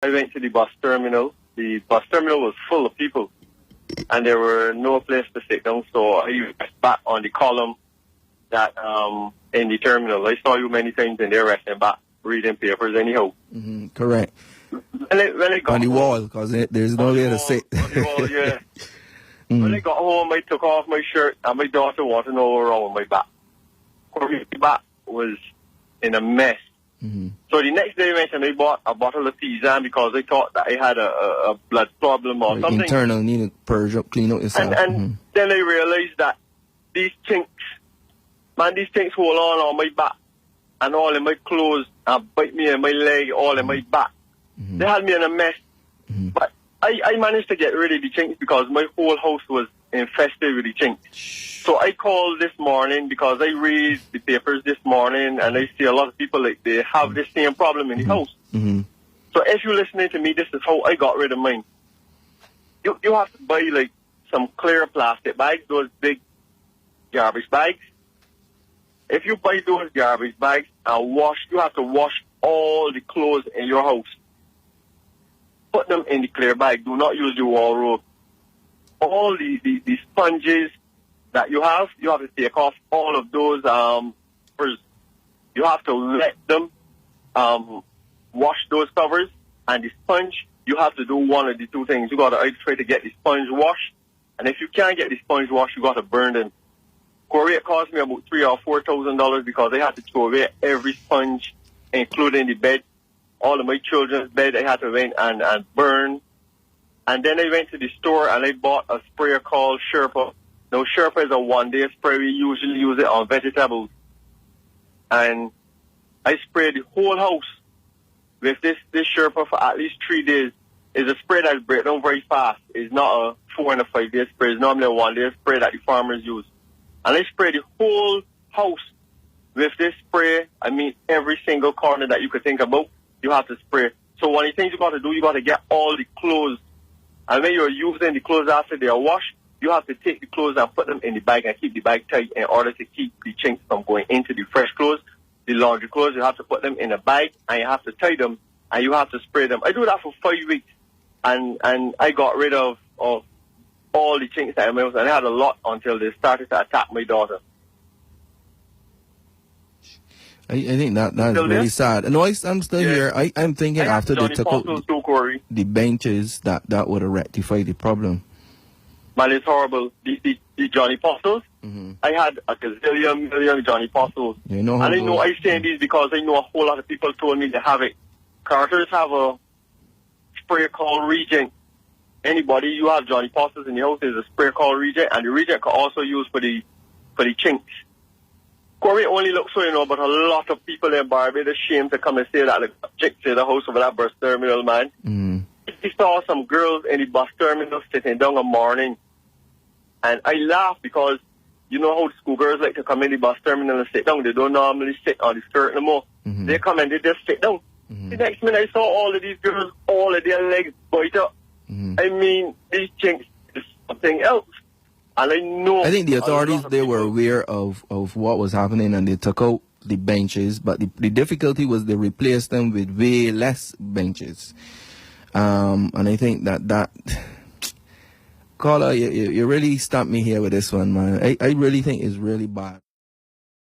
I went to the bus terminal. The bus terminal was full of people, and there were no place to sit down. So I went back on the column that in the terminal. I saw you many times in there resting back, reading papers anyhow. Correct. When I got On the home, wall, because there's no way to sit. On the wall, yeah. When I got home, I took off my shirt, and my daughter wanted to know what was wrong with my back. My back was in a mess. So the next day I went and I bought a bottle of Tizan because I thought that I had a blood problem or something. Internal, need to purge up, clean out yourself. And then I realized that these chinks hold on my back and all in my clothes and bite me in my leg, all in my back. They had me in a mess. But I managed to get rid of the chinks because my whole house was infested with the chinks. So I called this morning because I read the papers this morning and I see a lot of people like they have this same problem in the house. So if you're listening to me, this is how I got rid of mine. You have to buy like some clear plastic bags, those big garbage bags. If you buy those garbage bags and you have to wash all the clothes in your house. Put them in the clear bag. Do not use the wardrobe. All the sponges that you have to take off all of those. You have to let them wash those covers. And the sponge, you have to do one of the two things. You got to either try to get the sponge washed. And if you can't get the sponge washed, you got to burn them. Corey, it cost me about $3,000 or $4,000 because I had to throw away every sponge, including the bed. All of my children's bed I had to went and burn. And then I went to the store and I bought a sprayer called Sherpa. Now, Sherpa is a one-day spray. We usually use it on vegetables. And I sprayed the whole house with this Sherpa for at least 3 days. It's a spray that breaks down very fast. It's not a 4 and a 5 day spray. It's normally a one-day spray that the farmers use. And I sprayed the whole house with this spray. I mean, every single corner that you could think about, you have to spray. So one of the things you got to do, you got to get all the clothes. And when you're using the clothes after they are washed, you have to take the clothes and put them in the bag and keep the bag tight in order to keep the chinks from going into the fresh clothes. The laundry clothes, you have to put them in a bag and you have to tie them and you have to spray them. I do that for 5 weeks and I got rid of all the chinks that I made, and I had a lot until they started to attack my daughter. I think that's really sad. No, I'm still here. I'm thinking after they took out the benches that would have rectified the problem. Man, it's horrible. The Johnny Postles, I had a gazillion million Johnny Postles. You know and I know I say these because I know a whole lot of people told me they have it. Carters have a spray called Regent. Anybody, you have Johnny Postles in your house, there's a spray called Regent, and the Regent can also use for the chinks. Corey only looks so, but a lot of people in Barbados ashamed to come and say that, like, chicks in the house over that bus terminal, man. I saw some girls in the bus terminal sitting down a morning, and I laughed because you know how the schoolgirls like to come in the bus terminal and sit down. They don't normally sit on the skirt no more. They come and they just sit down. The next minute I saw all of these girls, all of their legs bite up. I mean, these chinks is something else. And I think the authorities, they were aware of what was happening and they took out the benches, but the difficulty was they replaced them with way less benches. And I think that caller, you really stumped me here with this one, man. I really think it's really bad.